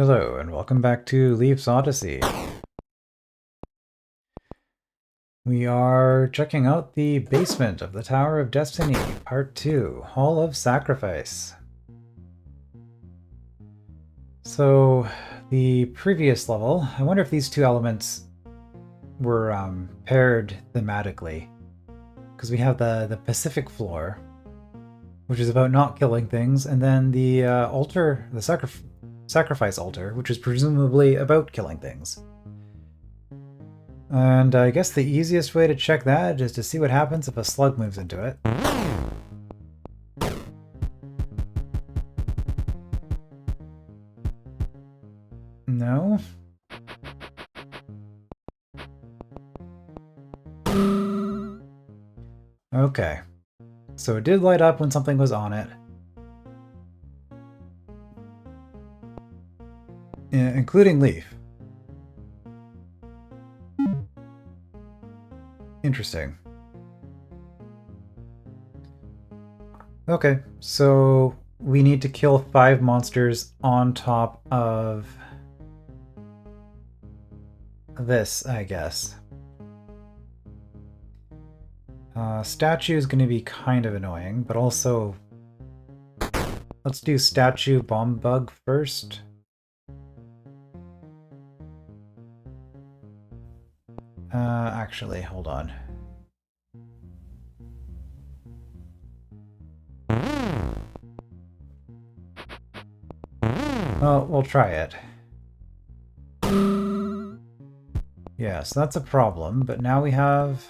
Hello, and welcome back to Leaf's Odyssey. We are checking out the basement of the Tower of Destiny, Part 2, Hall of Sacrifice. So, the previous level, I wonder if these two elements were paired thematically. Because we have the Pacific floor, which is about not killing things, and then the altar, the sacrifice altar, which is presumably about killing things. And I guess the easiest way to check that is to see what happens if a slug moves into it. No? Okay. So it did light up when something was on it. Including Leaf. Interesting. Okay, so we need to kill 5 monsters on top of this, I guess. Statue is going to be kind of annoying, but also... Let's do statue bomb bug first. Actually, hold on. Well, we'll try it. Yeah, so that's a problem, but now we have...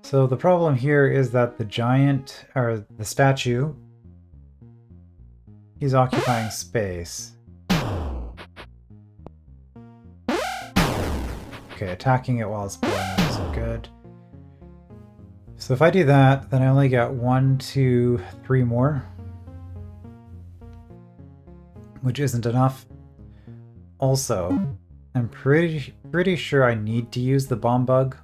So the problem here is that the giant, or the statue, he's occupying space. Okay, attacking it while it's blowing up isn't good. So if I do that, then I only get 1, 2, 3 more. Which isn't enough. Also, I'm pretty sure I need to use the bomb bug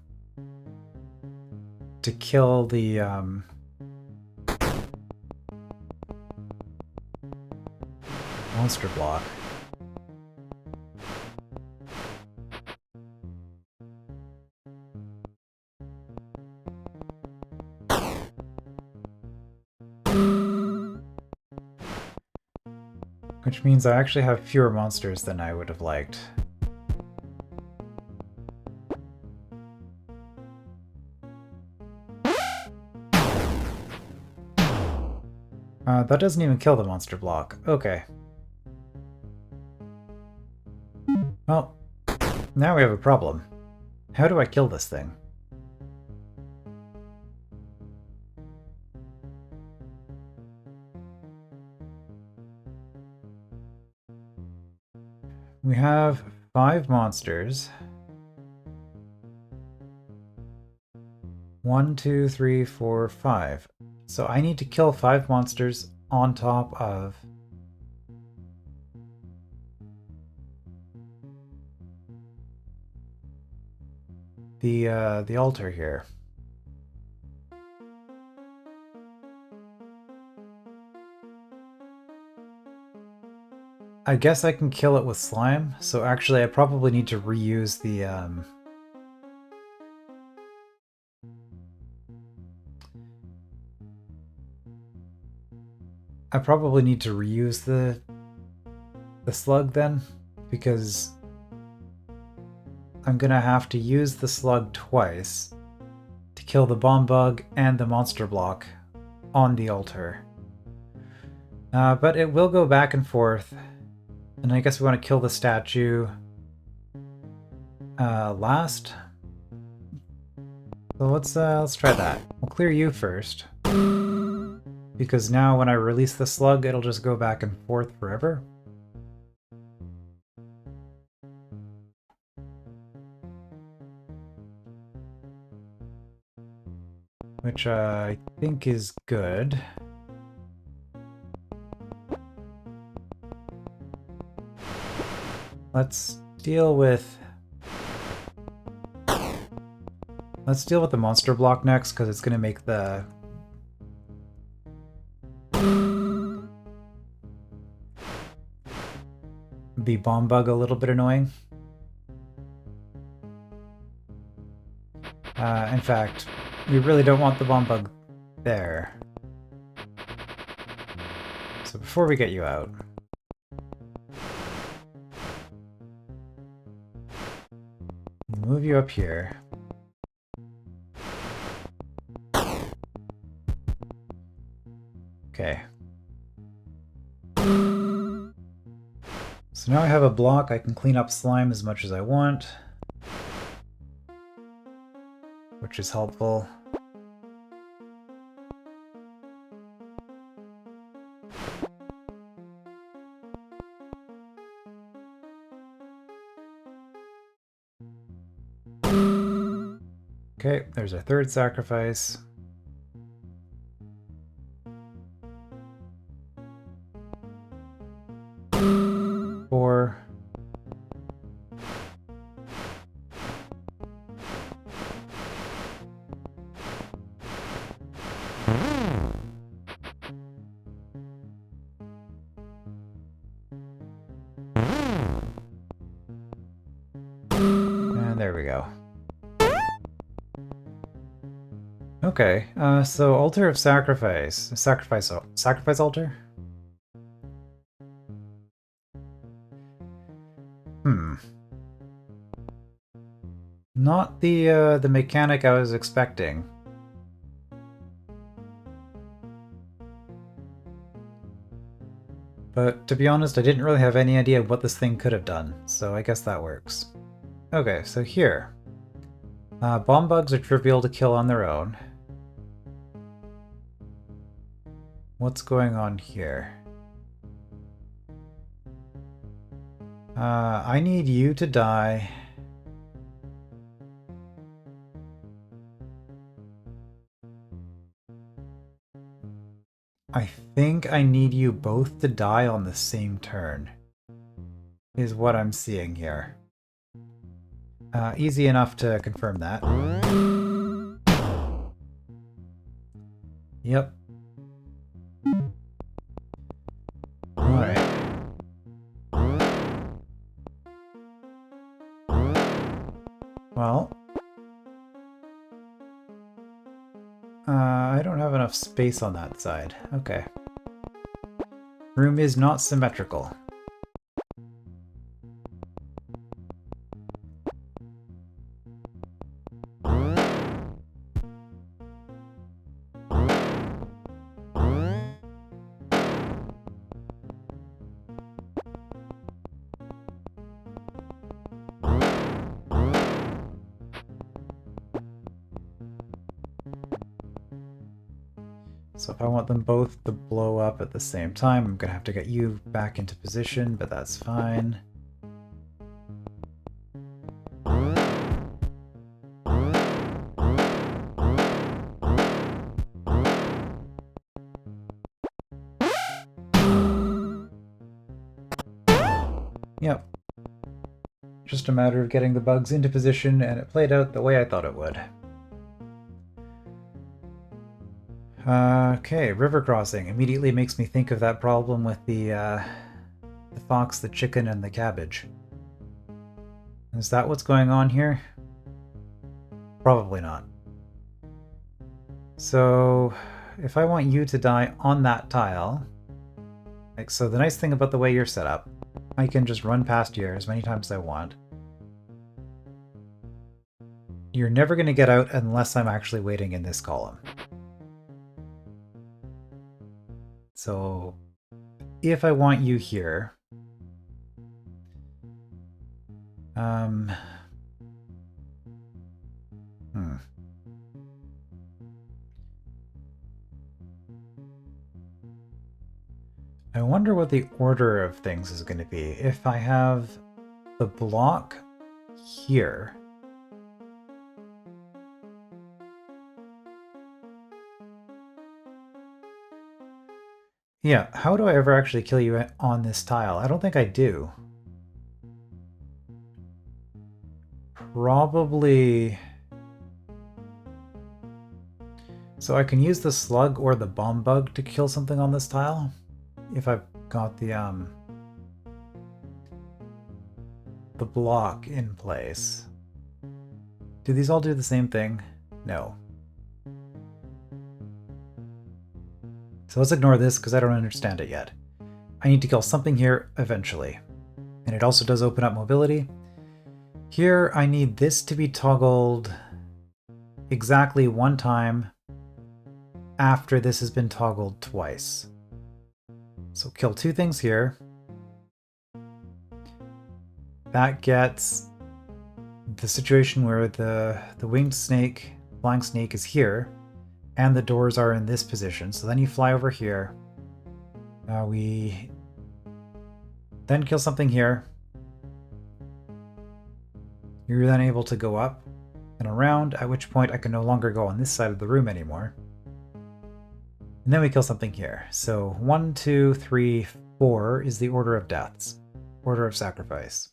to kill the monster block. Which means I actually have fewer monsters than I would have liked. That doesn't even kill the monster block. Okay. Well, now we have a problem. How do I kill this thing? We have 5 monsters. 1, 2, 3, 4, 5. So I need to kill 5 monsters on top of the altar here. I guess I can kill it with slime, so actually I probably need to reuse the slug then, because I'm gonna have to use the slug twice to kill the bomb bug and the monster block on the altar. But it will go back and forth, and I guess we want to kill the statue last. So let's try that. We'll clear you first, because now when I release the slug, it'll just go back and forth forever. Which I think is good. Let's deal with Let's deal with the monster block next, because it's going to make the bomb bug a little bit annoying. In fact, we really don't want the bomb bug there. So before we get you out, we'll move you up here. Okay. So now I have a block, I can clean up slime as much as I want, which is helpful. Okay, there's our third sacrifice. Four. And there we go. Okay, so altar of sacrifice. Sacrifice altar? Not the mechanic I was expecting. But to be honest, I didn't really have any idea what this thing could have done, so I guess that works. Okay, so here. Bomb bugs are trivial to kill on their own. What's going on here? I need you to die. I think I need you both to die on the same turn, is what I'm seeing here. Easy enough to confirm that. Yep. Alright. Well, I don't have enough space on that side. Okay. Room is not symmetrical. So if I want them both to blow up at the same time, I'm gonna have to get you back into position, but that's fine. Yep. Just a matter of getting the bugs into position, and it played out the way I thought it would. Okay, river crossing immediately makes me think of that problem with the fox, the chicken, and the cabbage. Is that what's going on here? Probably not. So, if I want you to die on that tile, like, so the nice thing about the way you're set up, I can just run past you as many times as I want. You're never going to get out unless I'm actually waiting in this column. So, if I want you here, I wonder what the order of things is going to be. If I have the block here, yeah, how do I ever actually kill you on this tile? I don't think I do. Probably So I can use the slug or the bomb bug to kill something on this tile if I've got the block in place. Do these all do the same thing? No. So let's ignore this because I don't understand it yet. I need to kill something here eventually. And it also does open up mobility. Here I need this to be toggled exactly one time after this has been toggled twice. So kill two things here. That gets the situation where the winged snake, flying snake is here, and the doors are in this position. So then you fly over here. We then kill something here. You're then able to go up and around, at which point I can no longer go on this side of the room anymore. And then we kill something here. So 1, 2, 3, 4 is the order of deaths. Order of sacrifice.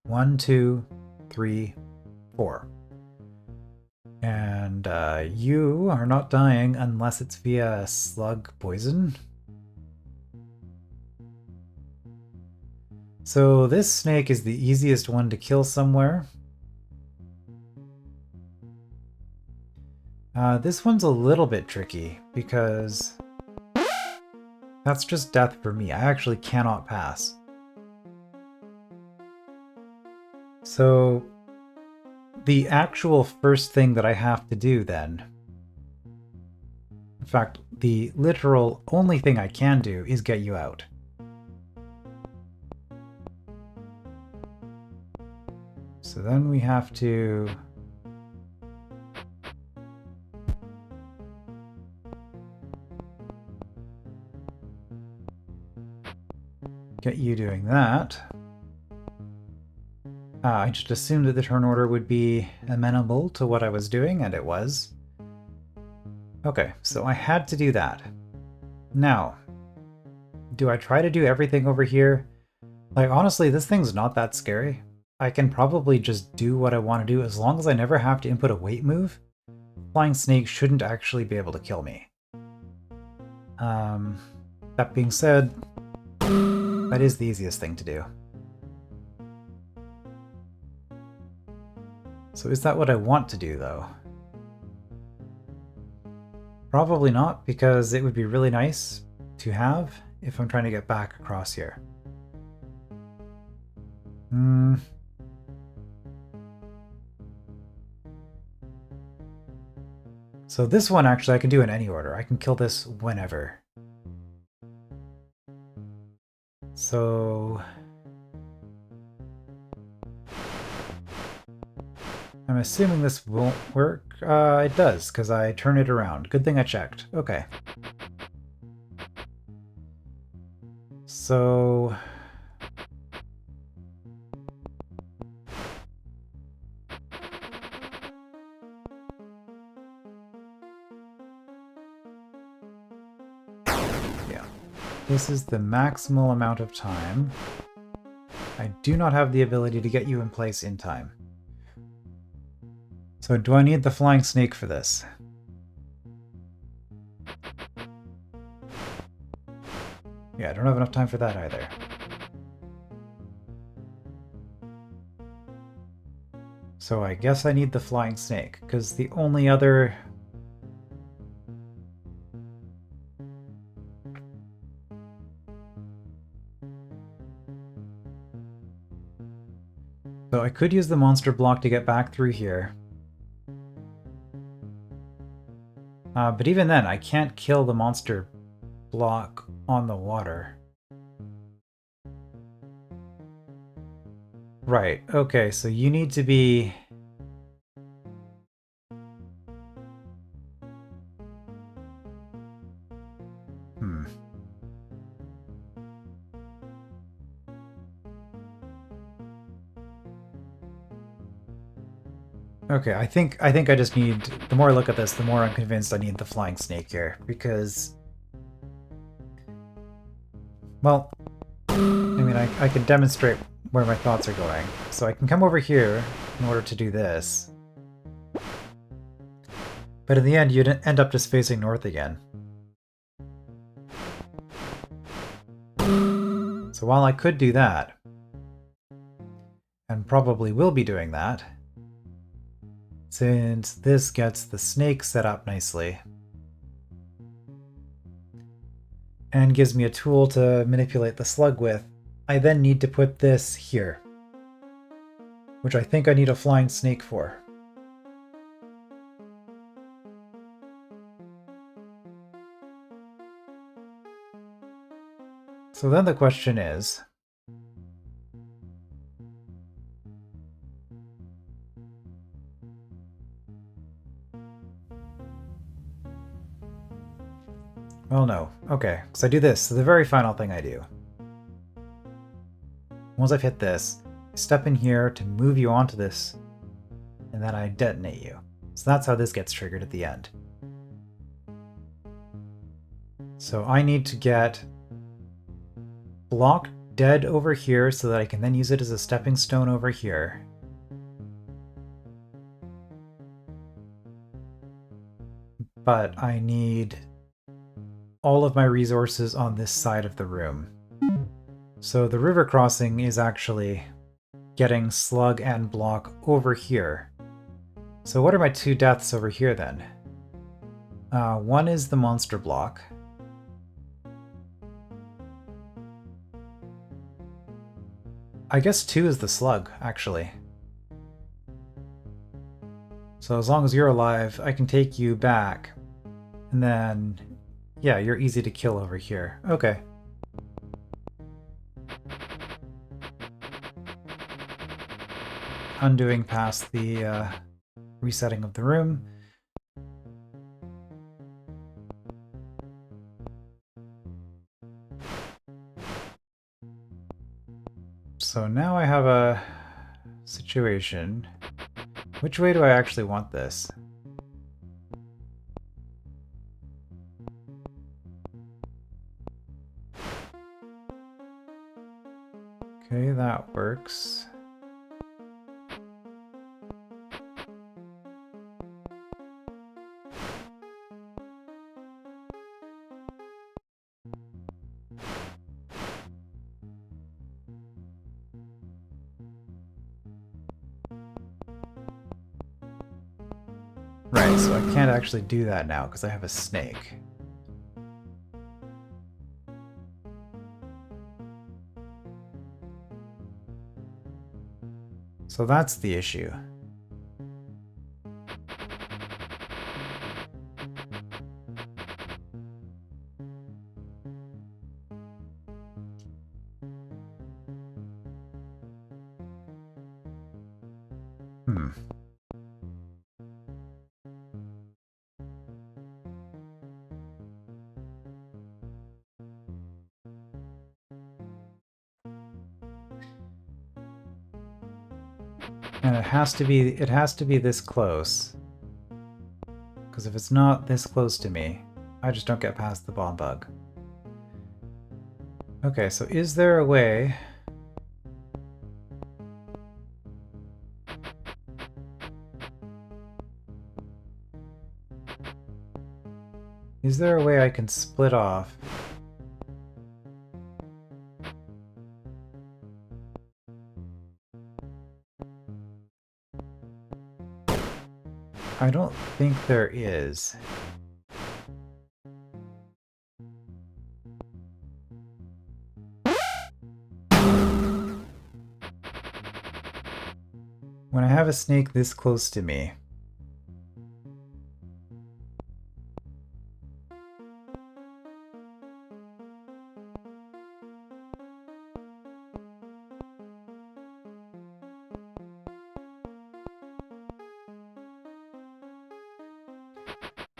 1, 2, 3, 4. And you are not dying unless it's via slug poison. So this snake is the easiest one to kill somewhere. This one's a little bit tricky because that's just death for me. I actually cannot pass. So the actual first thing that I have to do then, in fact, the literal only thing I can do is get you out. So then we have to get you doing that. I just assumed that the turn order would be amenable to what I was doing, and it was. Okay, so I had to do that. Now, do I try to do everything over here? Like, honestly, this thing's not that scary. I can probably just do what I want to do as long as I never have to input a weight move. Flying snake shouldn't actually be able to kill me. That being said, that is the easiest thing to do. So is that what I want to do, though? Probably not, because it would be really nice to have if I'm trying to get back across here. So this one, actually, I can do in any order. I can kill this whenever. So I'm assuming this won't work. It does, because I turn it around. Good thing I checked. Okay. So yeah, this is the maximal amount of time. I do not have the ability to get you in place in time. So do I need the flying snake for this? Yeah, I don't have enough time for that either. So I guess I need the flying snake, because the only other... So I could use the monster block to get back through here. But even then, I can't kill the monster block on the water. Right, okay, so you need to be... Okay, I think I just need... The more I look at this, the more I'm convinced I need the flying snake here, because... Well, I mean, I can demonstrate where my thoughts are going. So I can come over here in order to do this. But in the end, you'd end up just facing north again. So while I could do that, and probably will be doing that, since this gets the snake set up nicely, and gives me a tool to manipulate the slug with, I then need to put this here, which I think I need a flying snake for. So then the question is, well, no. Okay, so I do this. So the very final thing I do. Once I've hit this, I step in here to move you onto this, and then I detonate you. So that's how this gets triggered at the end. So I need to get block dead over here so that I can then use it as a stepping stone over here. But I need all of my resources on this side of the room. So the river crossing is actually getting slug and block over here. So what are my two deaths over here then? One is the monster block. I guess two is the slug, actually. So as long as you're alive, I can take you back. And then, yeah, you're easy to kill over here. Okay. Undoing past the resetting of the room. So now I have a situation. Which way do I actually want this? Okay, that works. Right, so I can't actually do that now because I have a snake. So that's the issue. And it has to be this close. Because if it's not this close to me, I just don't get past the bomb bug. Okay, so is there a way... Is there a way I can split off? I don't think there is. When I have a snake this close to me,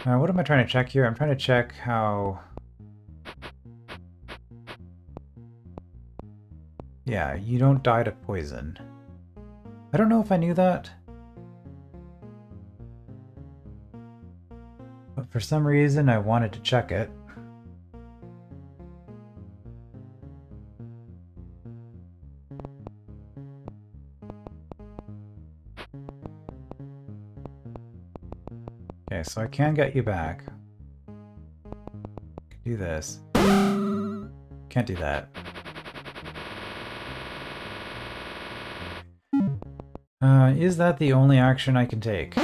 what am I trying to check here? I'm trying to check how... Yeah, you don't die to poison. I don't know if I knew that. But for some reason I wanted to check it. Okay, so I can get you back. Do this. Can't do that. Is that the only action I can take?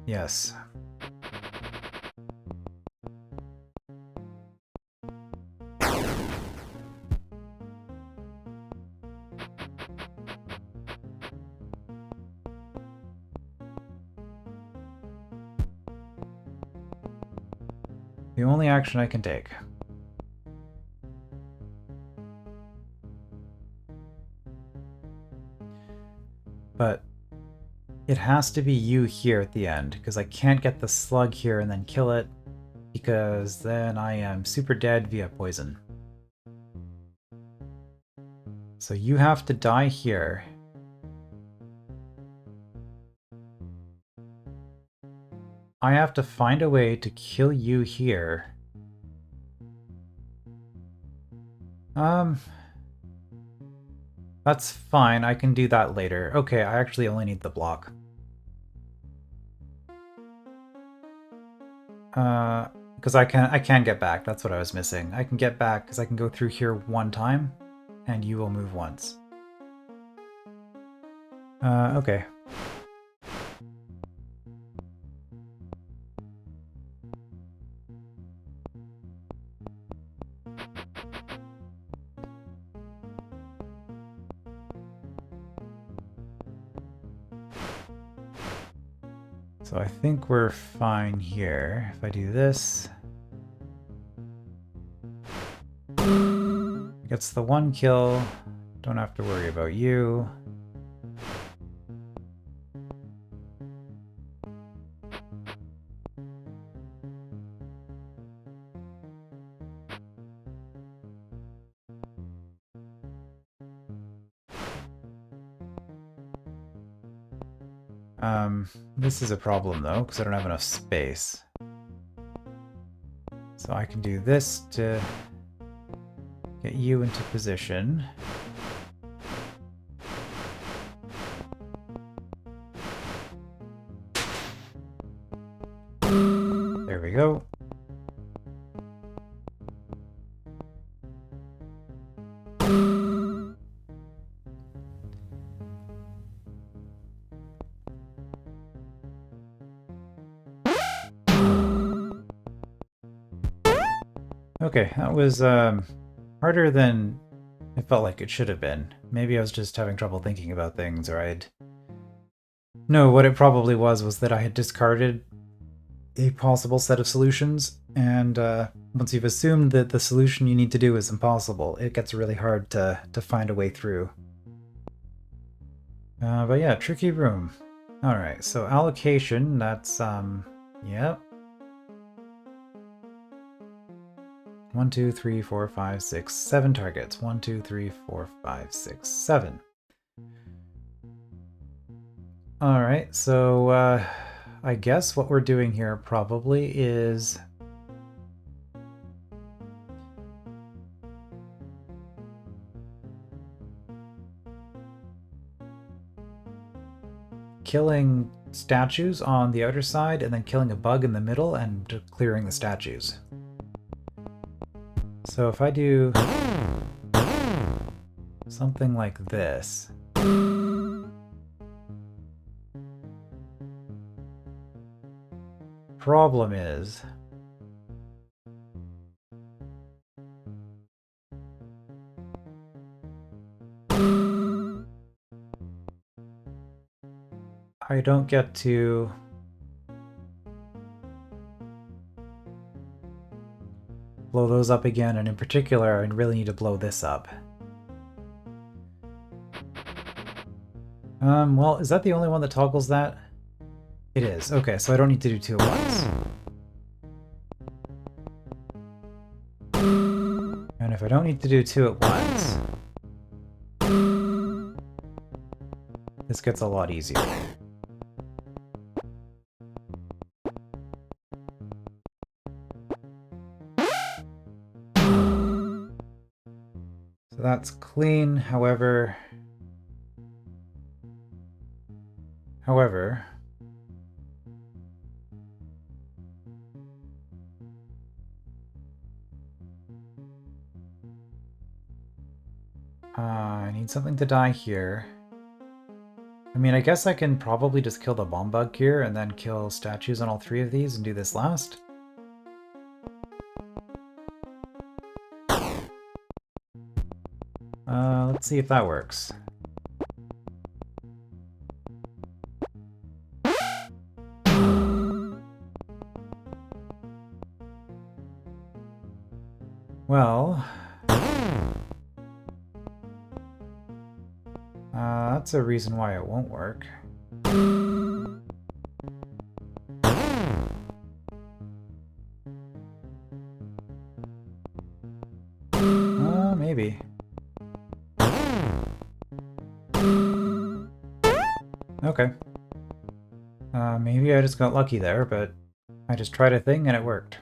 Yes. The only action I can take. But it has to be you here at the end, because I can't get the slug here and then kill it, because then I am super dead via poison. So you have to die here. I have to find a way to kill you here. That's fine, I can do that later. Okay, I actually only need the block. Because I can get back, that's what I was missing. I can get back because I can go through here one time, and you will move once. Okay. So I think we're fine here. If I do this... Gets the one kill. Don't have to worry about you. This is a problem though, because I don't have enough space. So I can do this to get you into position. There we go. Okay, that was harder than it felt like it should have been. Maybe I was just having trouble thinking about things, or I'd... No, what it probably was that I had discarded a possible set of solutions, and once you've assumed that the solution you need to do is impossible, it gets really hard to find a way through. But yeah, tricky room. Alright, so allocation, that's, yep. 1, 2, 3, 4, 5, 6, 7 targets. 1, 2, 3, 4, 5, 6, 7. Alright, so I guess what we're doing here probably is killing statues on the outer side and then killing a bug in the middle and clearing the statues. So if I do something like this, problem is I don't get to blow those up again, and in particular, I really need to blow this up. Well, is that the only one that toggles that? It is. Okay, so I don't need to do two at once. And if I don't need to do two at once, this gets a lot easier. So that's clean, however, I need something to die here. I mean, I guess I can probably just kill the bomb bug here and then kill statues on all three of these and do this last. Let's see if that works. Well, that's a reason why it won't work. Maybe. Okay. Maybe I just got lucky there, but I just tried a thing and it worked.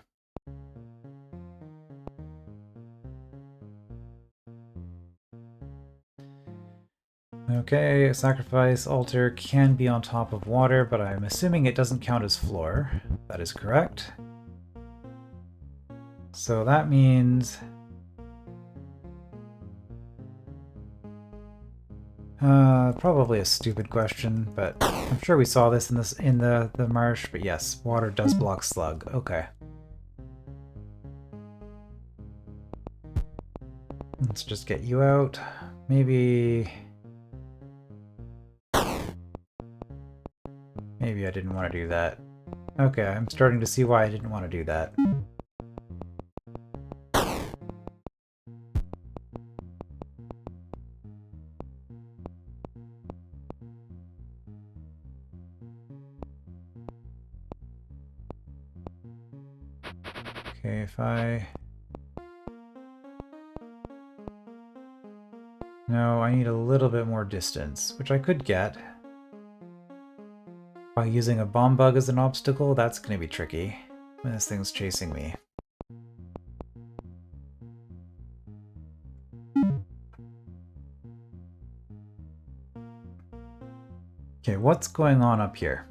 Okay, sacrifice altar can be on top of water, but I'm assuming it doesn't count as floor. That is correct. So that means... probably a stupid question, but I'm sure we saw this in the marsh, but yes, water does block slug. Okay. Let's just get you out. Maybe I didn't want to do that. Okay, I'm starting to see why I didn't want to do that. Okay, if I... No, I need a little bit more distance, which I could get. By using a bomb bug as an obstacle, that's going to be tricky when this thing's chasing me. Okay, what's going on up here?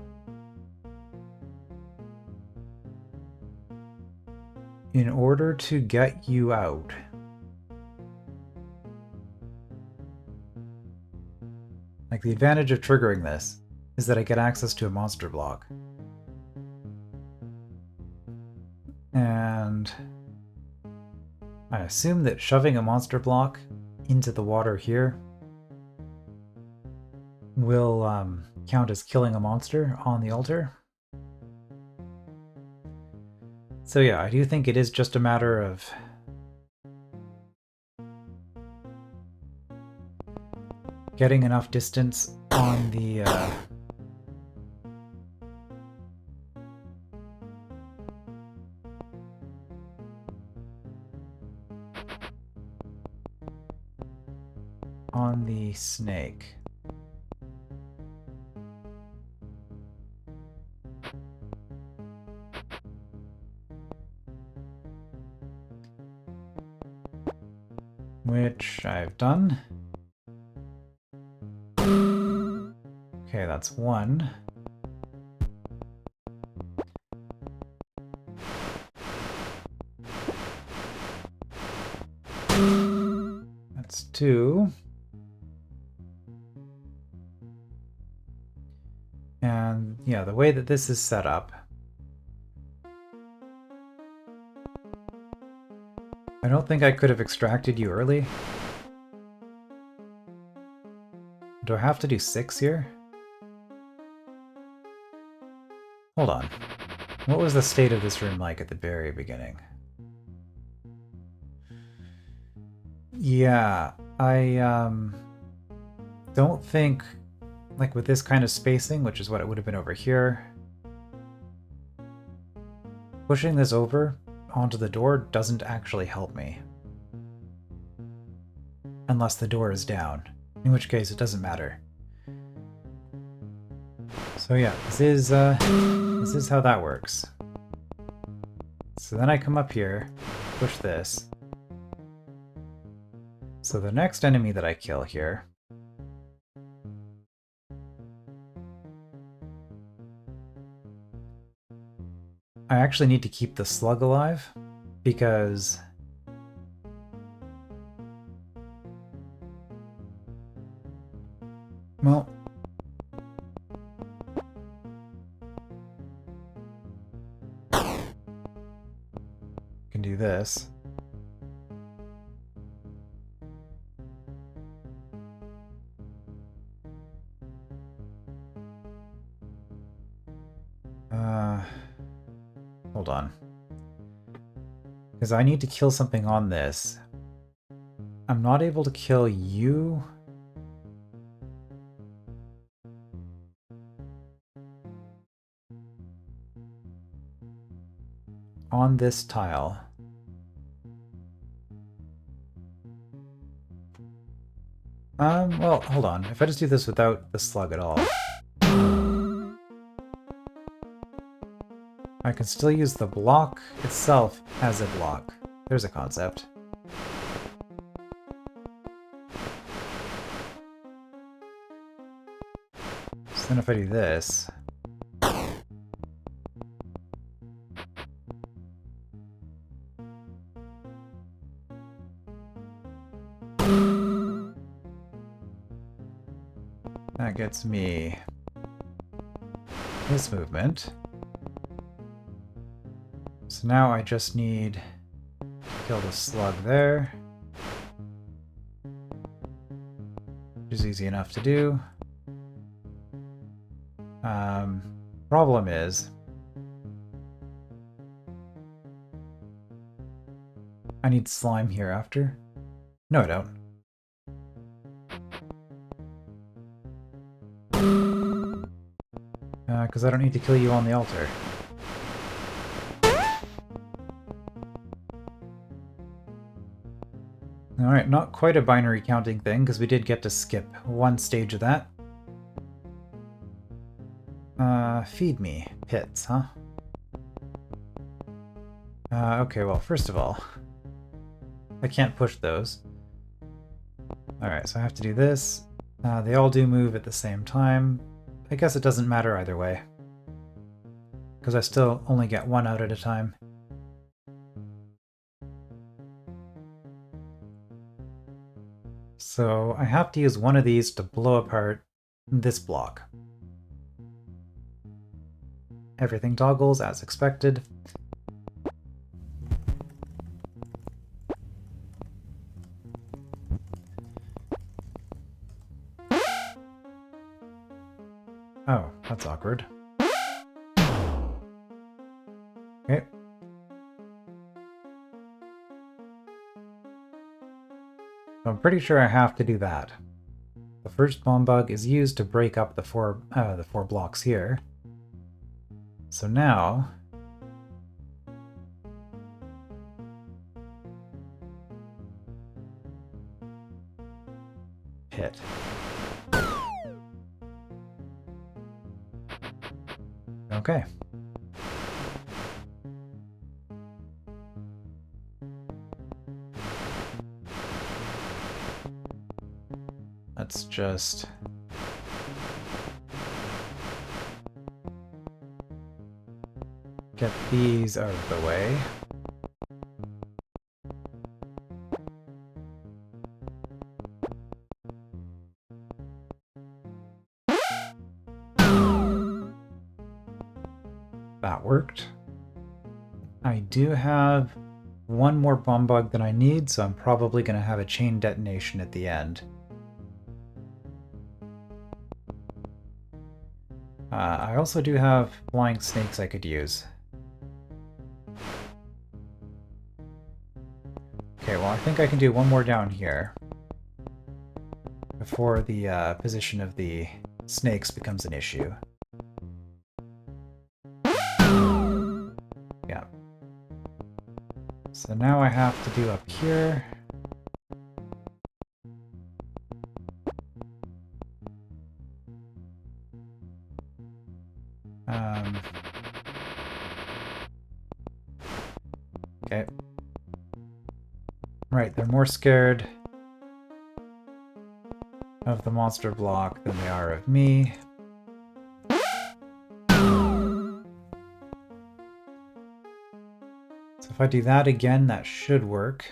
In order to get you out, like the advantage of triggering this is that I get access to a monster block. And I assume that shoving a monster block into the water here will count as killing a monster on the altar. So yeah, I do think it is just a matter of getting enough distance on the snake. Which I've done. Okay, that's one. That's two. And yeah, the way that this is set up, I don't think I could have extracted you early. Do I have to do 6 here? Hold on. What was the state of this room like at the very beginning? Yeah, I don't think, like with this kind of spacing, which is what it would have been over here, pushing this over onto the door doesn't actually help me. Unless the door is down, in which case it doesn't matter. So yeah, this is how that works. So then I come up here, push this. So the next enemy that I kill here, I actually need to keep the slug alive, because Well, can do this. Hold on. Because I need to kill something on this. I'm not able to kill you. On this tile. Well, hold on. If I just do this without the slug at all, I can still use the block itself as a block. There's a concept. So then if I do this... that gets me this movement. So now I just need to kill the slug there. Which is easy enough to do. Problem is, I need slime here after. No, I don't. Because I don't need to kill you on the altar. Alright, not quite a binary counting thing, because we did get to skip one stage of that. Feed me. Pits, huh? Okay, well, first of all, I can't push those. Alright, so I have to do this. They all do move at the same time. I guess it doesn't matter either way, because I still only get one out at a time. So I have to use one of these to blow apart this block. Everything toggles as expected. Oh, that's awkward. Okay. I'm pretty sure I have to do that. The first bomb bug is used to break up the four blocks here. So now... hit. Okay. Let's just... get these out of the way. That worked. I do have one more bomb bug than I need, so I'm probably going to have a chain detonation at the end. I also do have flying snakes I could use. Okay, well I think I can do one more down here before the position of the snakes becomes an issue. Yeah. So now I have to do up here. Okay. Right, they're more scared of the monster block than they are of me. So if I do that again, that should work.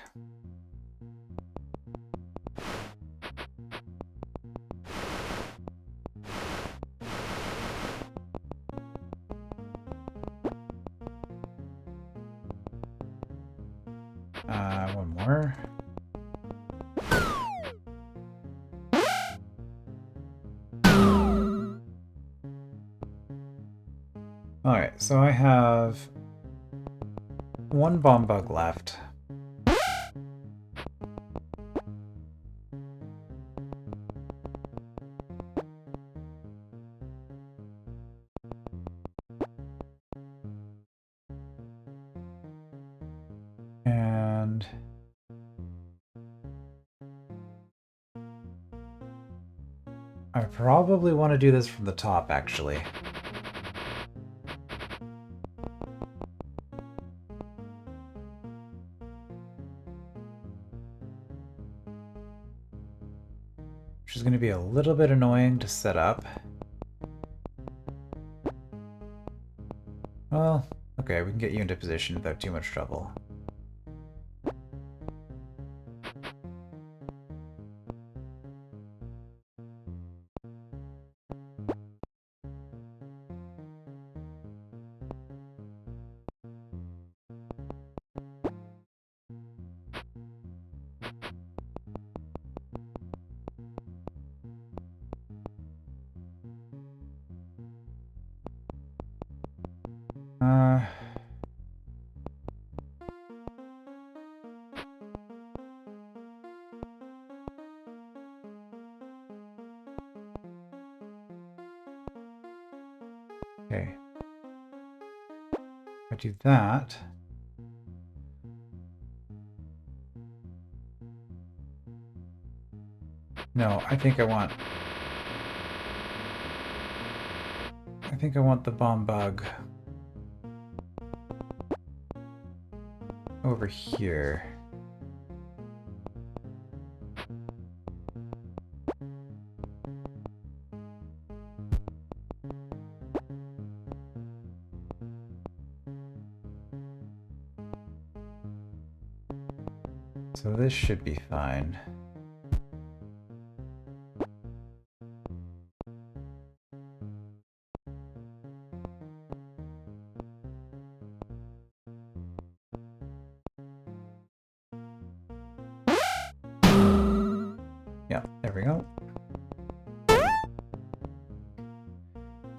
Alright, so I have one bomb bug left. And I probably want to do this from the top, actually. Which is going to be a little bit annoying to set up. Well, okay, we can get you into position without too much trouble. Okay. If I do that. No, I think I want the bomb bug over here. So this should be fine. Yeah, there we go.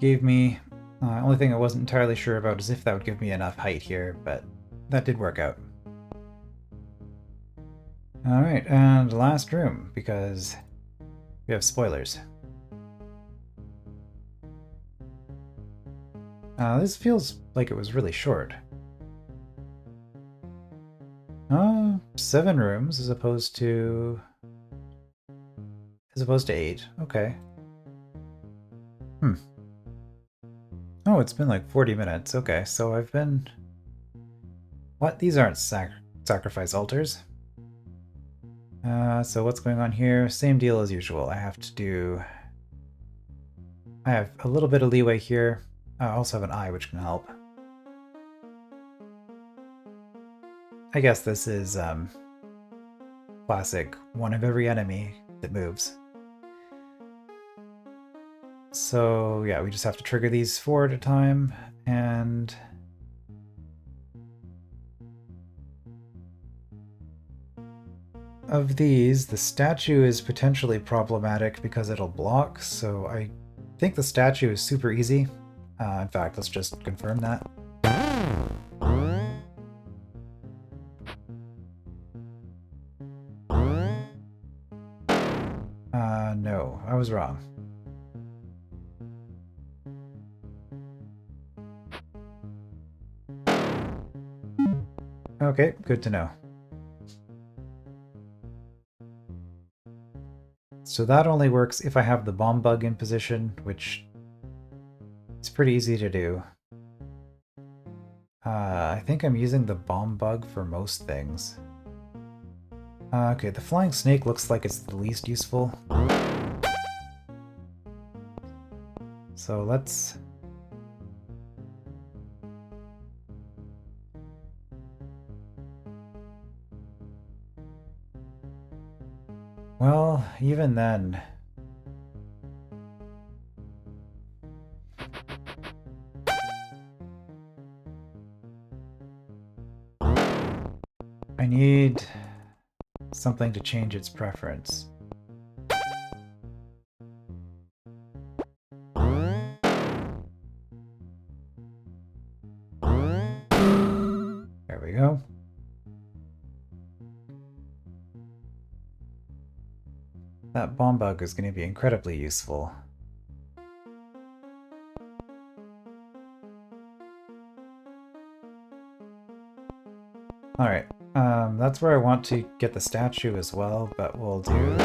Gave me... only thing I wasn't entirely sure about is if that would give me enough height here, but that did work out. Alright, and last room, because we have spoilers. This feels like it was really short. 7 rooms as opposed to 8. Okay. Oh, it's been like 40 minutes. Okay, so I've been... What? These aren't sacrifice altars. So what's going on here? Same deal as usual. I have a little bit of leeway here. I also have an eye, which can help. I guess this is classic one of every enemy that moves. So yeah, we just have to trigger these 4 at a time, and of these, the statue is potentially problematic because it'll block, so I think the statue is super easy. In fact, let's just confirm that. No, I was wrong. Okay, good to know. So that only works if I have the bomb bug in position, which is pretty easy to do. I think I'm using the bomb bug for most things. Okay, the flying snake looks like it's the least useful. So let's... Well, even then... I need something to change its preference. that bomb bug is going to be incredibly useful. Alright, that's where I want to get the statue as well, but we'll do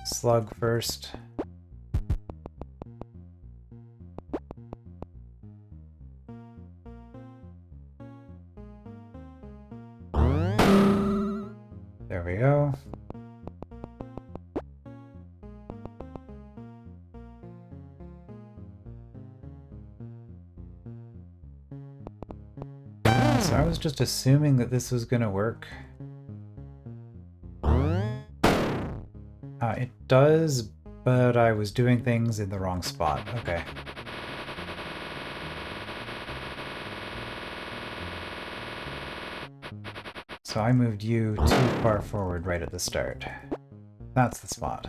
slug first. There we go. So I was just assuming that this was gonna work. It does, but I was doing things in the wrong spot. Okay. So I moved you too far forward right at the start. That's the spot.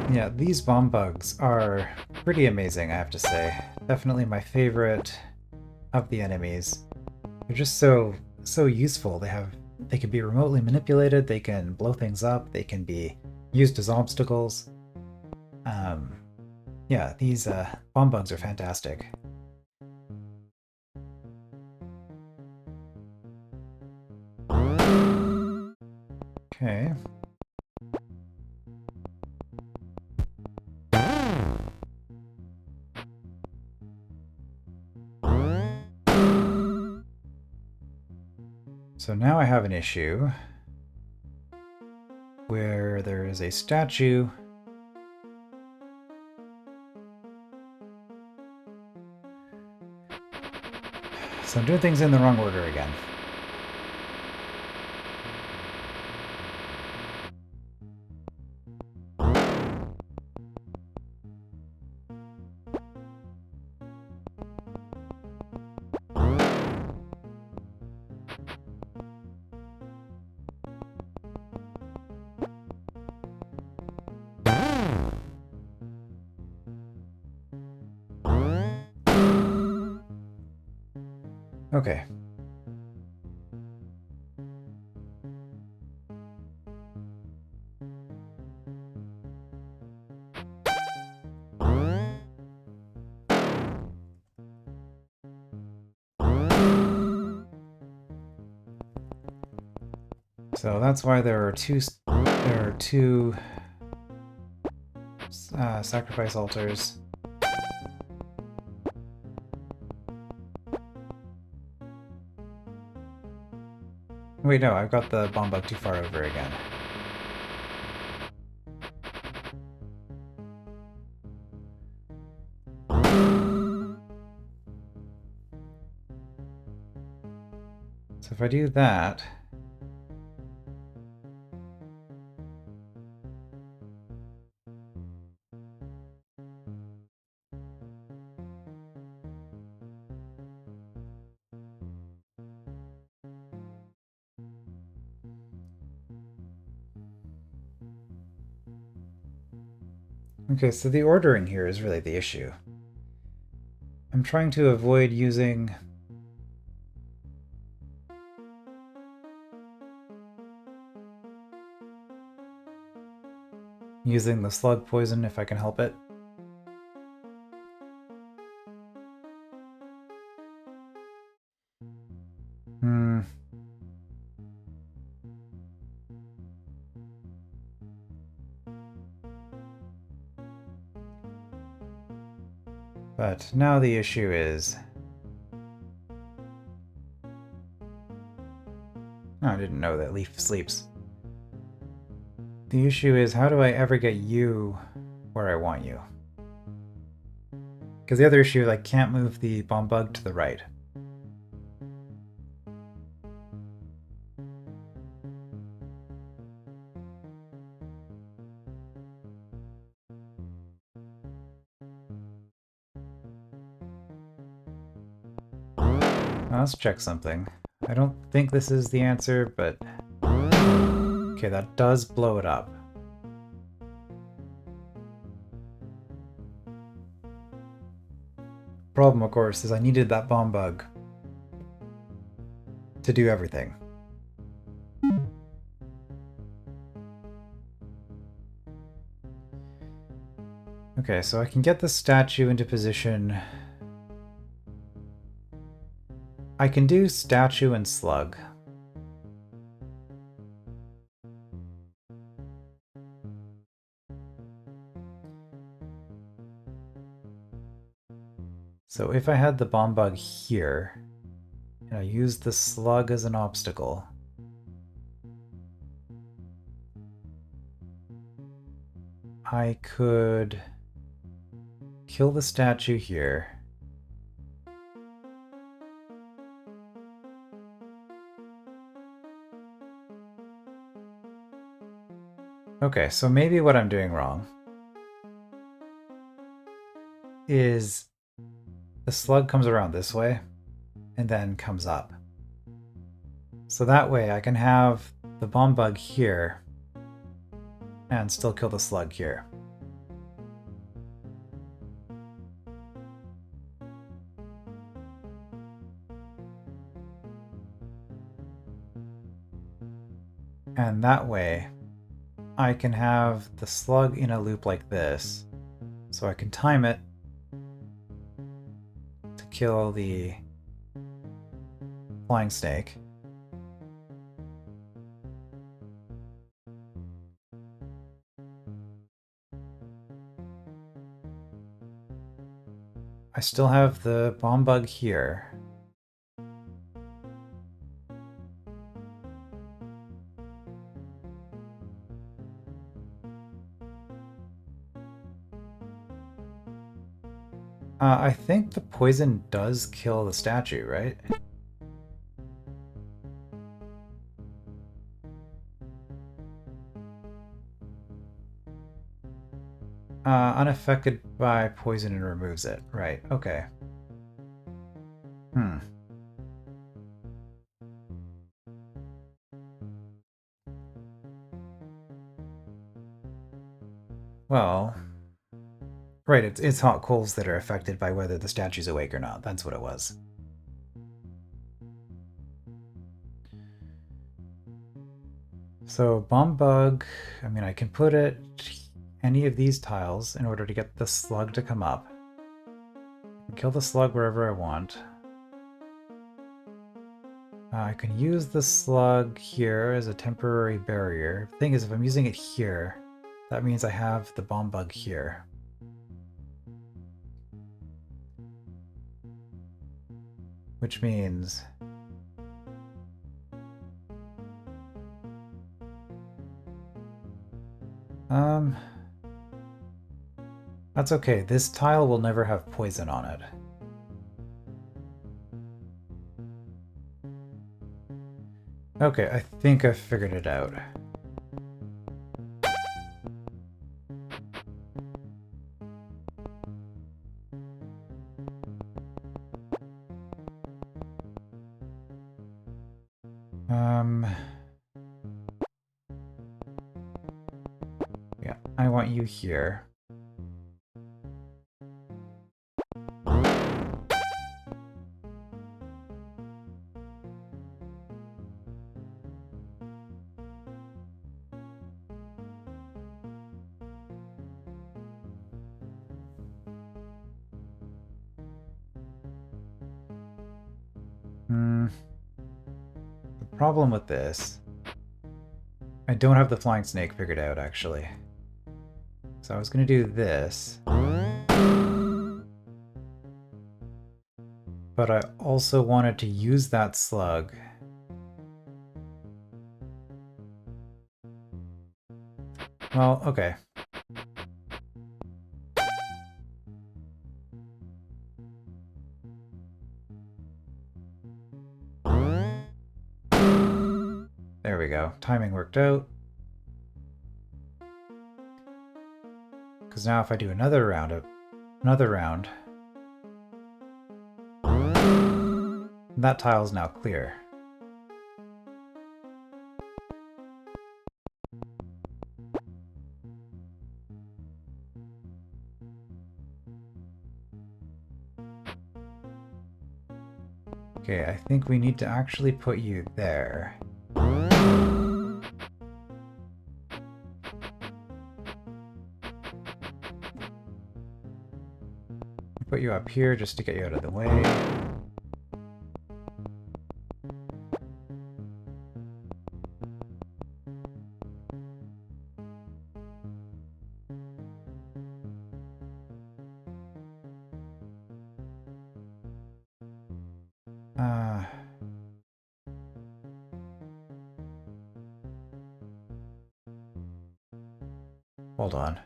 Yeah, these bomb bugs are pretty amazing, I have to say. Definitely my favorite of the enemies. They're just so useful. They can be remotely manipulated, they can blow things up, they can be used as obstacles. Yeah, these bomb bugs are fantastic. Okay. So now I have an issue where there is a statue so I'm doing things in the wrong order again. Okay. So that's why there are two sacrifice altars. Wait, no, I've got the bomb bug too far over again. So if I do that... Okay, so the ordering here is really the issue. I'm trying to avoid using... using the slug poison if I can help it. But now the issue is... Oh, I didn't know that Leaf sleeps. The issue is, how do I ever get you where I want you? Because the other issue is I can't move the bomb bug to the right. Now let's check something. I don't think this is the answer, but... Okay, that does blow it up. Problem, of course, is I needed that bomb bug to do everything. Okay, so I can get the statue into position. I can do statue and slug. So if I had the bomb bug here, and I used the slug as an obstacle, I could kill the statue here. Okay, so maybe what I'm doing wrong is the slug comes around this way and then comes up. So that way I can have the bomb bug here and still kill the slug here. And that way I can have the slug in a loop like this, so I can time it to kill the flying snake. I still have the bomb bug here. I think the poison does kill the statue, right? Unaffected by poison and removes it. Right, okay. Well, right, it's hot coals that are affected by whether the statue's awake or not. That's what it was. So bomb bug, I mean, I can put it any of these tiles in order to get the slug to come up. Kill the slug wherever I want. I can use the slug here as a temporary barrier. The thing is, if I'm using it here, that means I have the bomb bug here. Which means that's okay. This tile will never have poison on it. Okay, I think I figured it out. Yeah, I want you here. The problem with this, I don't have the flying snake figured out, actually. So I was going to do this. But I also wanted to use that slug. Well, okay. There we go. Timing worked out. Because now if I do another round, that tile is now clear. Okay, I think we need to actually put you there. Put you up here just to get you out of the way. Hold on.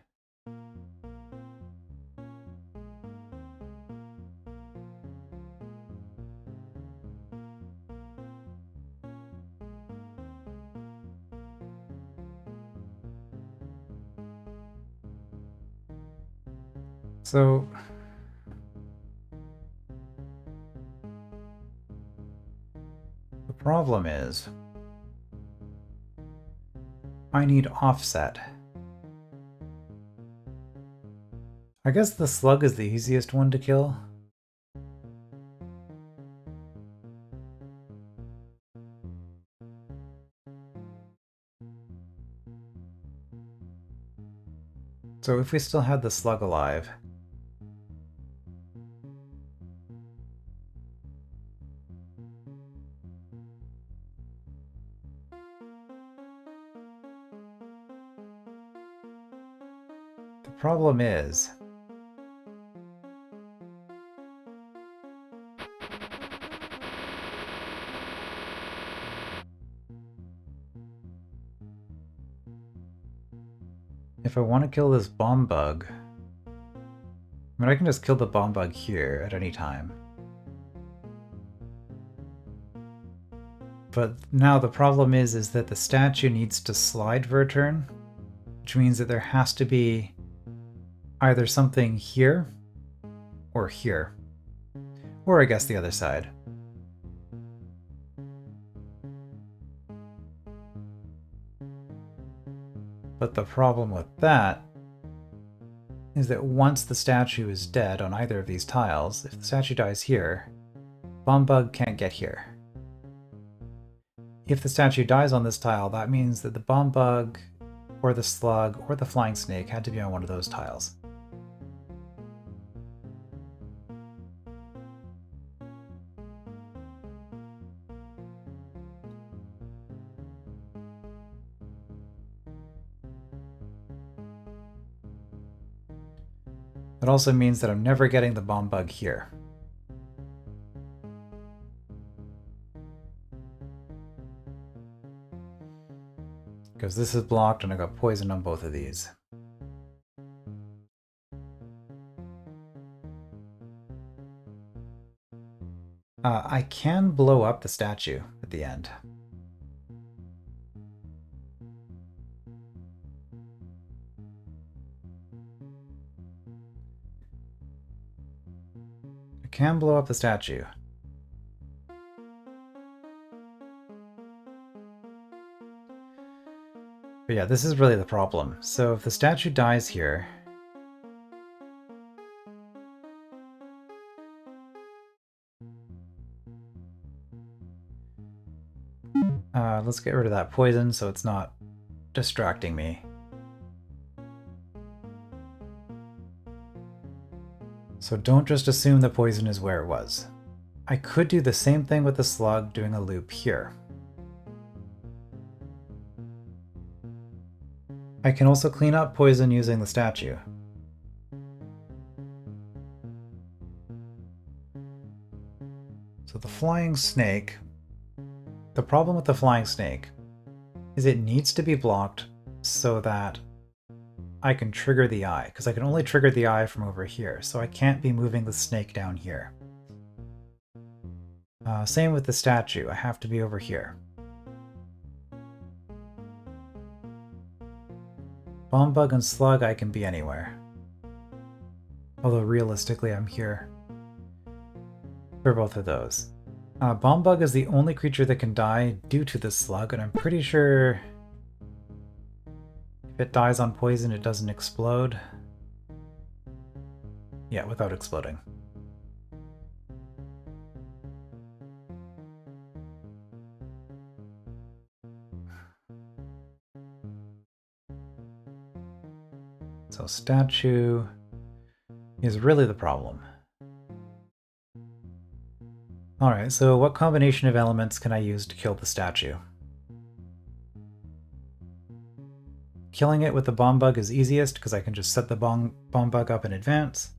So the problem is I need offset. I guess the slug is the easiest one to kill. So if we still had the slug alive, the problem is if I want to kill this bomb bug, I mean, I can just kill the bomb bug here at any time. But now the problem is that the statue needs to slide for a turn, which means that there has to be either something here or here, or I guess the other side. But the problem with that is that once the statue is dead on either of these tiles, if the statue dies here, bomb bug can't get here. If the statue dies on this tile, that means that the bomb bug, or the slug, or the flying snake had to be on one of those tiles. That also means that I'm never getting the bomb bug here. Because this is blocked and I got poison on both of these. I can blow up the statue at the end. I can blow up the statue. But yeah, this is really the problem. So if the statue dies here, let's get rid of that poison so it's not distracting me. So don't just assume the poison is where it was. I could do the same thing with the slug, doing a loop here. I can also clean up poison using the statue. So the flying snake, the problem with the flying snake is it needs to be blocked so that I can trigger the eye, because I can only trigger the eye from over here, so I can't be moving the snake down here. Same with the statue, I have to be over here. Bomb bug and slug I can be anywhere. Although realistically I'm here for both of those. Bomb bug is the only creature that can die due to the slug, and I'm pretty sure if it dies on poison it doesn't explode. Yeah, without exploding. So statue is really the problem. Alright, so what combination of elements can I use to kill the statue? Killing it with the bomb bug is easiest because I can just set the bomb bug up in advance.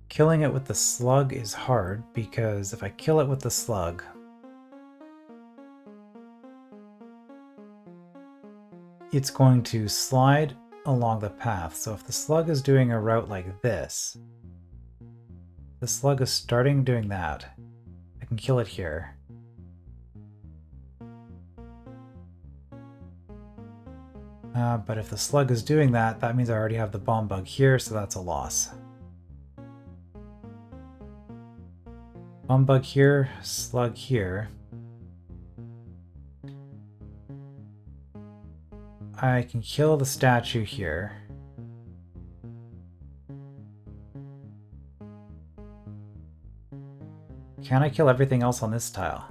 Killing it with the slug is hard because if I kill it with the slug, it's going to slide along the path. So if the slug is doing a route like this, the slug is starting doing that, I can kill it here. But if the slug is doing that, that means I already have the bomb bug here, so that's a loss. Bomb bug here, slug here. I can kill the statue here. Can I kill everything else on this tile?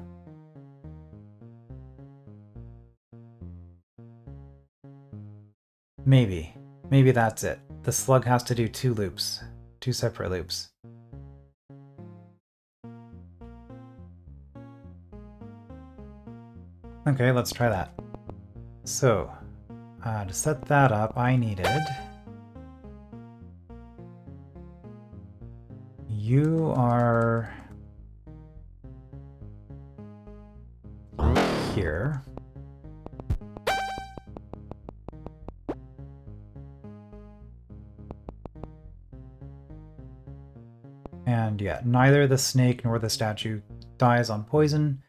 Maybe. Maybe that's it. The slug has to do 2 loops. 2 separate loops. Okay, let's try that. So, to set that up, I needed... You are... here. And yeah, neither the snake nor the statue dies on poison.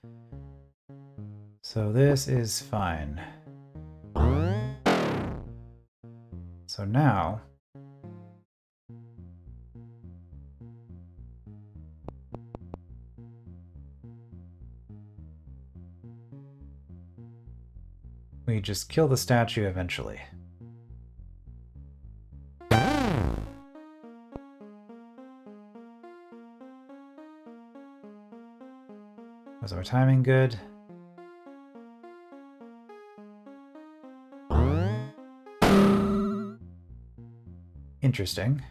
So this is fine. So now... we just kill the statue eventually. Was our timing good? Interesting.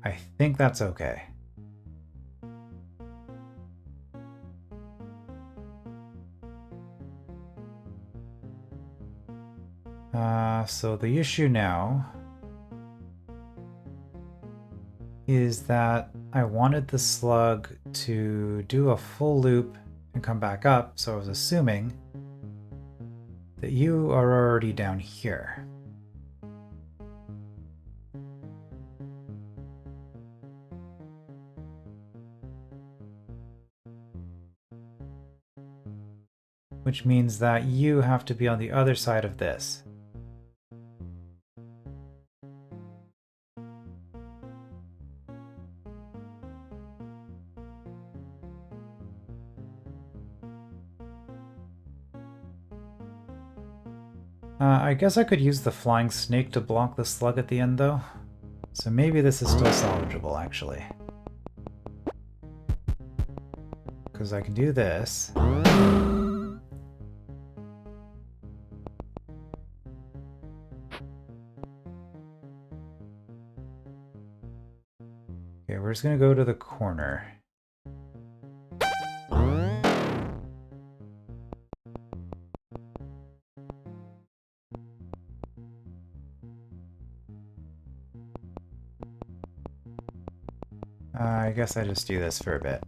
I think that's okay. So the issue now is that I wanted the slug to do a full loop and come back up, so I was assuming that you are already down here. Which means that you have to be on the other side of this. I guess I could use the flying snake to block the slug at the end, though. So maybe this is still salvageable, actually. Because I can do this. Okay, we're just going to go to the corner. I guess I just do this for a bit.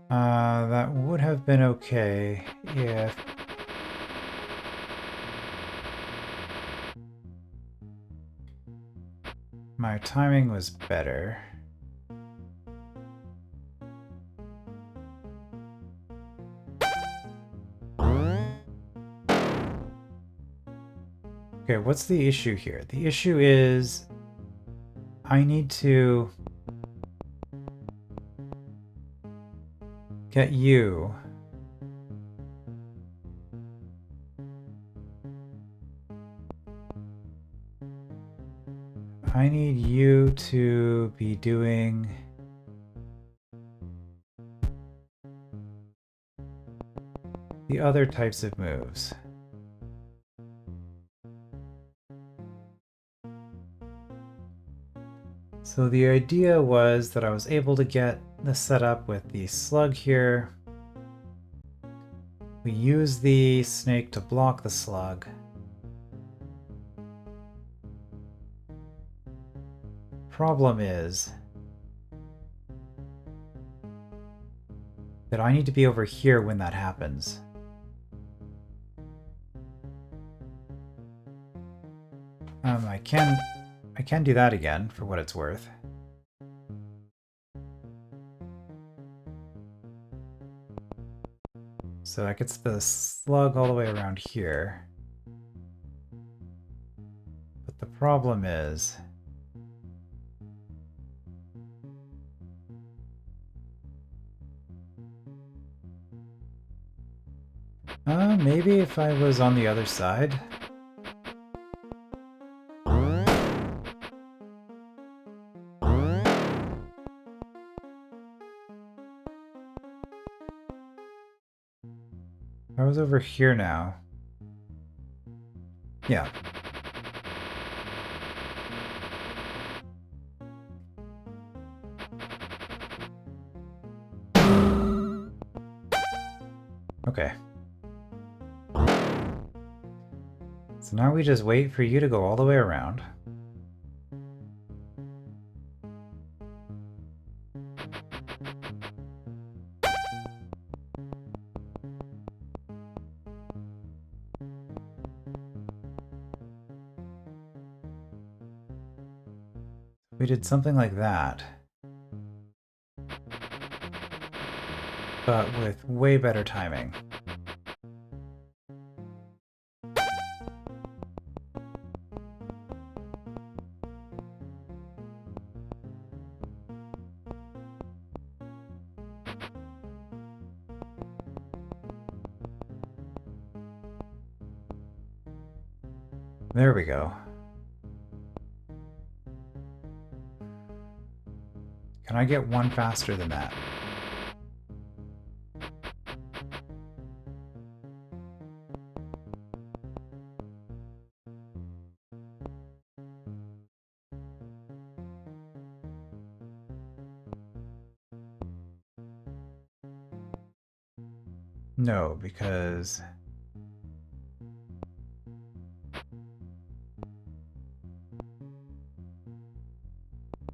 That would have been okay if... my timing was better. Okay, what's the issue here? The issue is I need to get you I need you to be doing the other types of moves. So the idea was that I was able to get the setup with the slug here. We use the snake to block the slug. Problem is that I need to be over here when that happens. I can do that again for what it's worth. So that gets the slug all the way around here. But the problem is maybe if I was on the other side. I was over here now. Yeah. Okay. So now we just wait for you to go all the way around. We did something like that, but with way better timing. There we go. Can I get one faster than that? No, because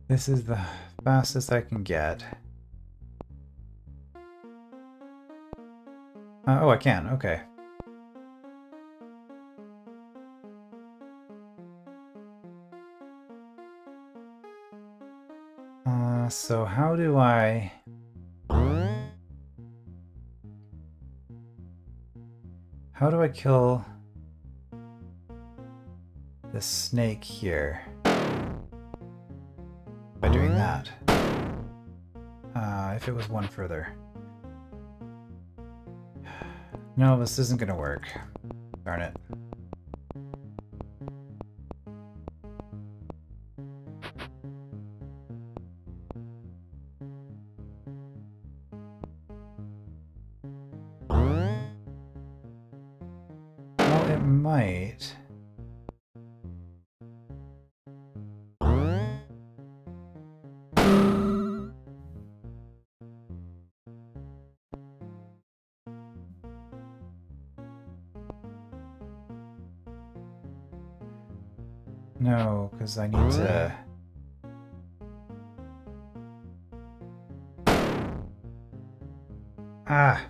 this is the fastest I can get. Oh, I can. Okay. So how do I... How do I kill the snake here? By doing that. If it was one further. No, this isn't gonna work. Darn it. Well, it might. No, because I need to... Ah!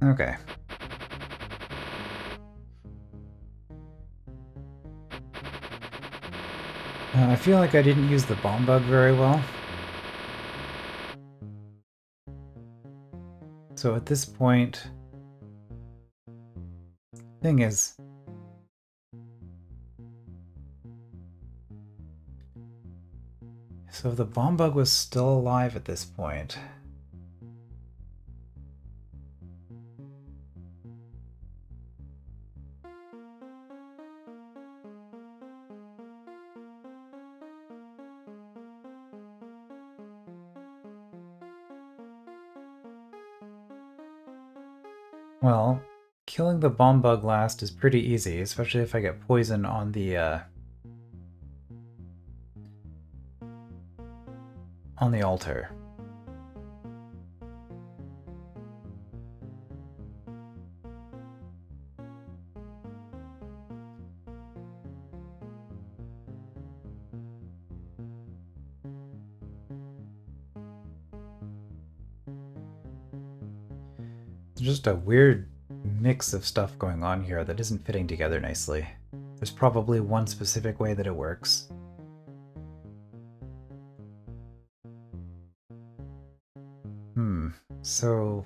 Okay. I feel like I didn't use the bomb bug very well. So at this point... Thing is... So if the bomb bug was still alive at this point... Well, killing the bomb bug last is pretty easy, especially if I get poison on the altar. There's just a weird mix of stuff going on here that isn't fitting together nicely. There's probably one specific way that it works. So...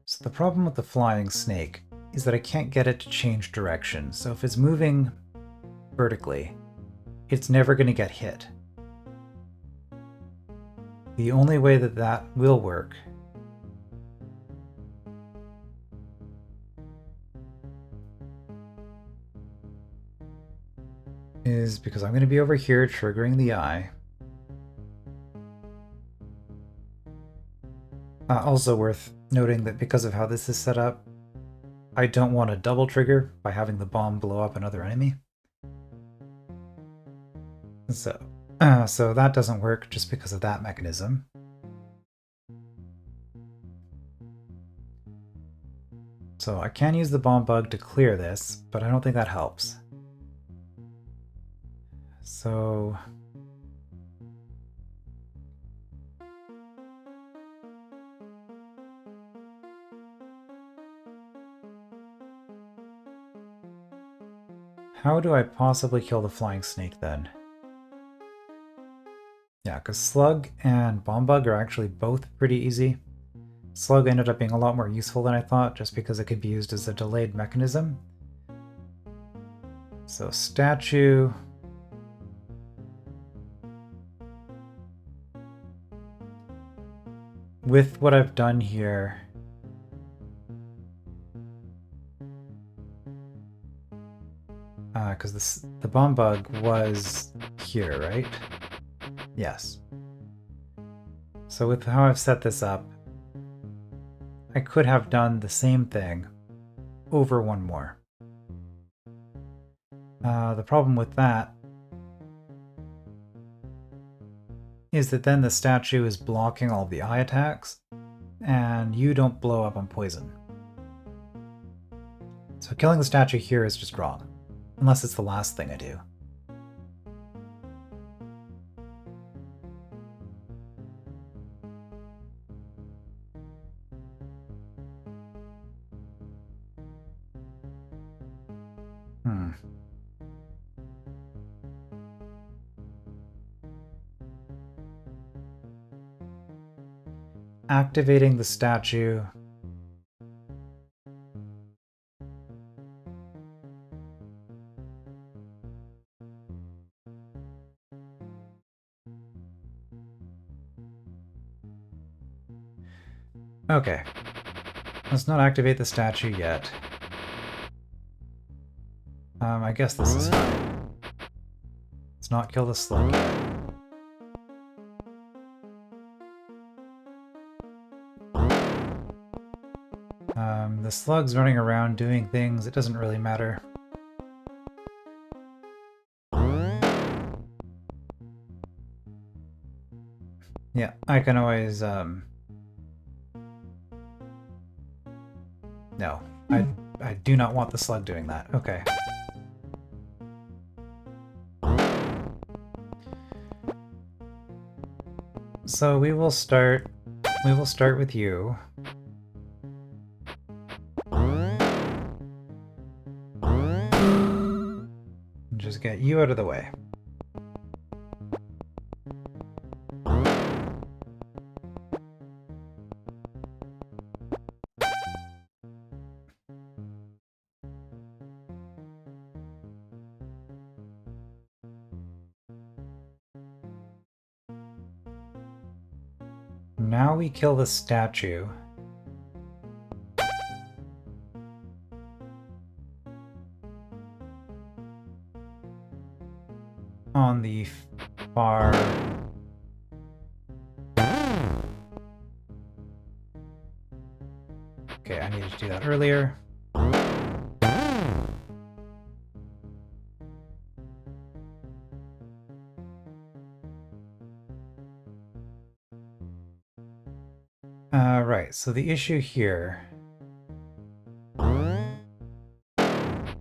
So the problem with the flying snake is that I can't get it to change direction, so if it's moving vertically, it's never going to get hit. The only way that that will work is because I'm going to be over here triggering the eye. Also worth noting that because of how this is set up, I don't want to double trigger by having the bomb blow up another enemy. So that doesn't work just because of that mechanism. So I can use the bomb bug to clear this, but I don't think that helps. So... how do I possibly kill the flying snake then? Yeah, because Slug and Bomb Bug are actually both pretty easy. Slug ended up being a lot more useful than I thought, just because it could be used as a delayed mechanism. So Statue... with what I've done here... because the Bomb Bug was here, right? Yes. So with how I've set this up, I could have done the same thing over one more. The problem with that is that then the statue is blocking all the eye attacks, and you don't blow up on poison. So killing the statue here is just wrong, unless it's the last thing I do. Activating the statue. Okay. Let's not activate the statue yet. I guess this is fine. Let's not kill the slug yet. The slug's running around doing things, it doesn't really matter. Yeah, I can always, no, I do not want the slug doing that. Okay. So we will start with you. Just get you out of the way. Now we kill the statue. On the far... Okay, I needed to do that earlier. Right, so the issue here... Well,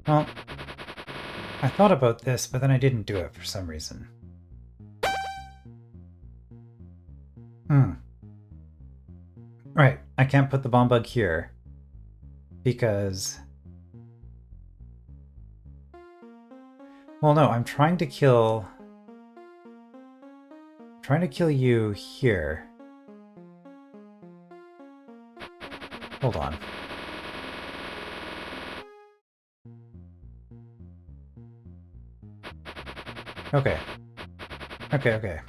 I thought about this, but then I didn't do it for some reason. Right, I can't put the bomb bug here because... Well, no, I'm trying to kill you here. Hold on. Okay. Okay.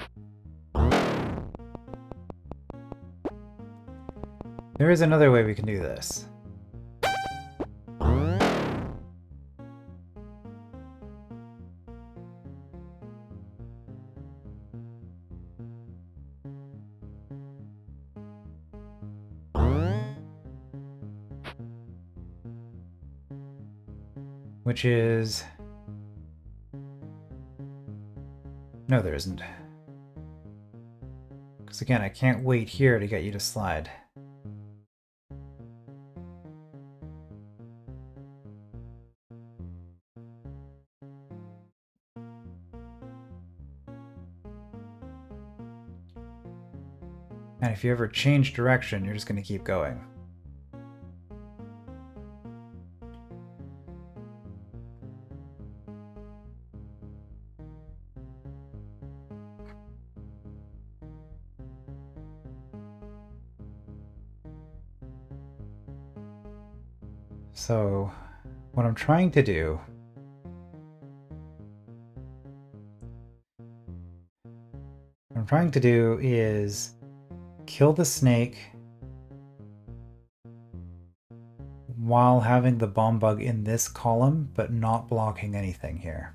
There is another way we can do this. Which is... No, there isn't. Because again, I can't wait here to get you to slide. And if you ever change direction, you're just going to keep going. So, what I'm trying to do... is kill the snake while having the bomb bug in this column, but not blocking anything here.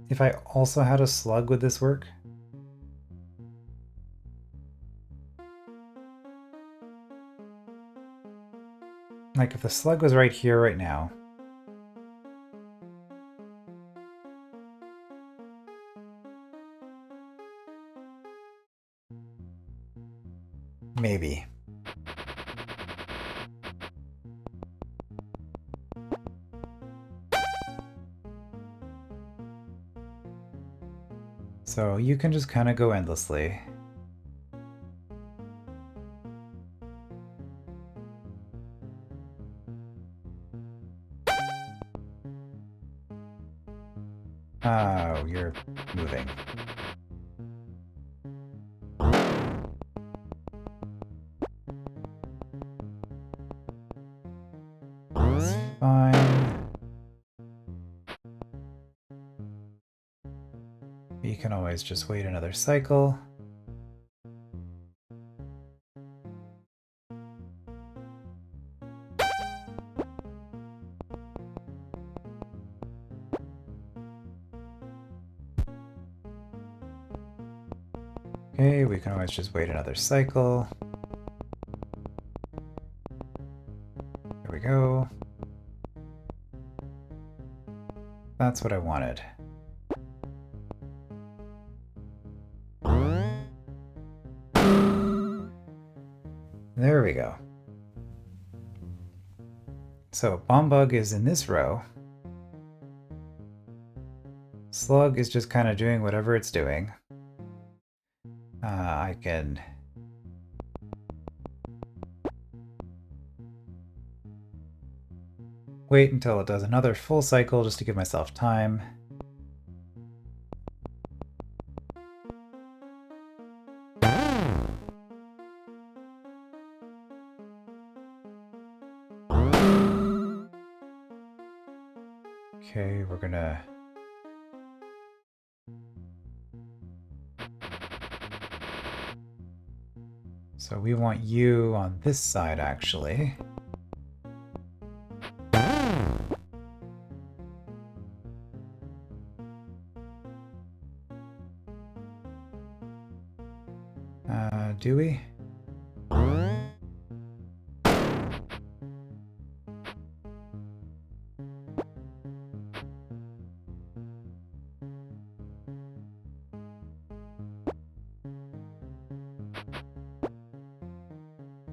If I also had a slug, would this work? Like if the slug was right here right now. Maybe. So you can just kind of go endlessly. Oh, you're moving. That's fine. You can always just wait another cycle. Okay, we can always just wait another cycle. There we go. That's what I wanted. There we go. So bomb bug is in this row. Slug is just kind of doing whatever it's doing. I can... wait until it does another full cycle just to give myself time. Okay, we're gonna... So we want you on this side, actually. Do we?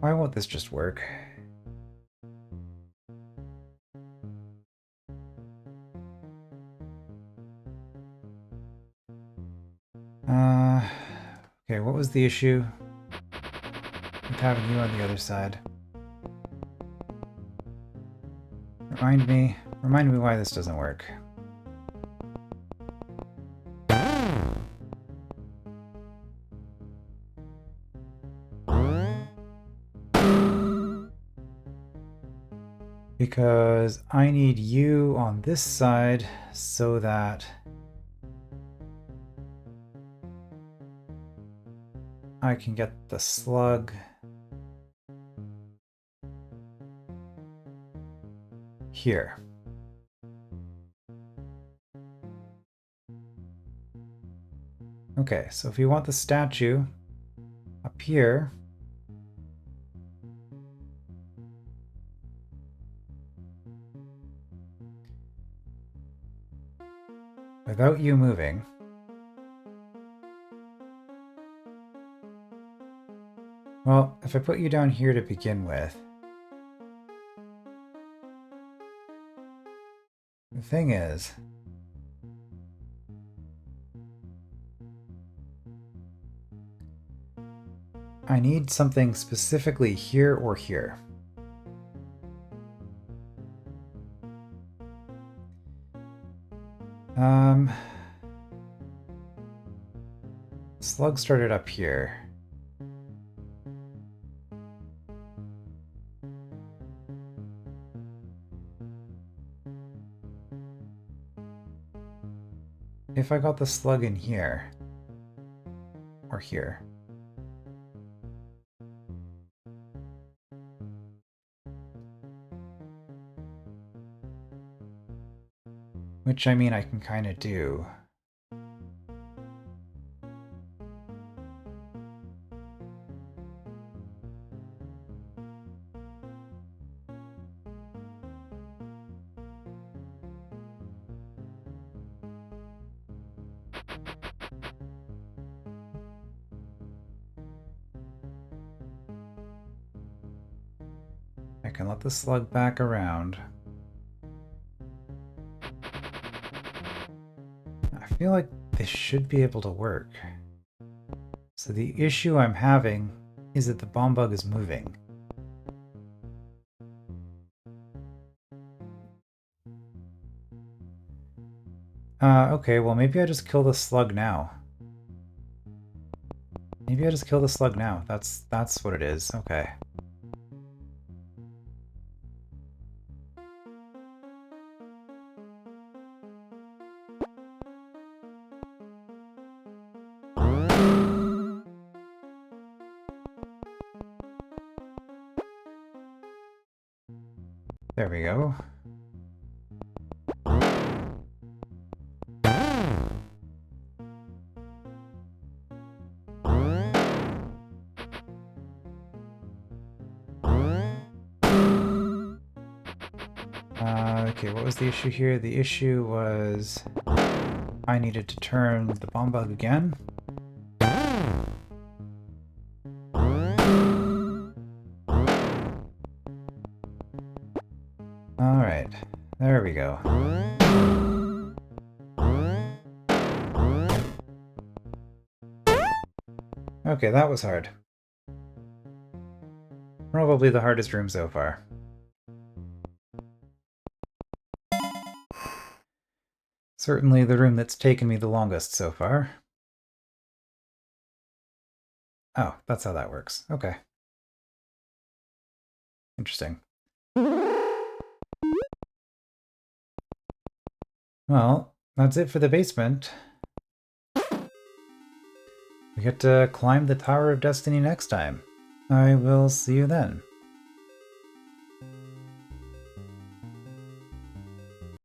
Why won't this just work? Okay, what was the issue with having you on the other side? Remind me why this doesn't work. Because I need you on this side so that I can get the slug here. Okay, so if you want the statue up here, without you moving, well, if I put you down here to begin with, the thing is, I need something specifically here or here. Slug started up here. If I got the slug in here, or here. Which, I mean, I can kind of do. I can let the slug back around. I feel like this should be able to work. So the issue I'm having is that the bomb bug is moving. Okay, well maybe I just kill the slug now. Maybe I just kill the slug now. That's what it is. Okay. There we go. Okay, what was the issue here? The issue was I needed to turn the bomb bug again. Alright, there we go. Okay, that was hard. Probably the hardest room so far. Certainly the room that's taken me the longest so far. Oh, that's how that works. Okay. Interesting. Well, that's it for the basement. We get to climb the Tower of Destiny next time. I will see you then.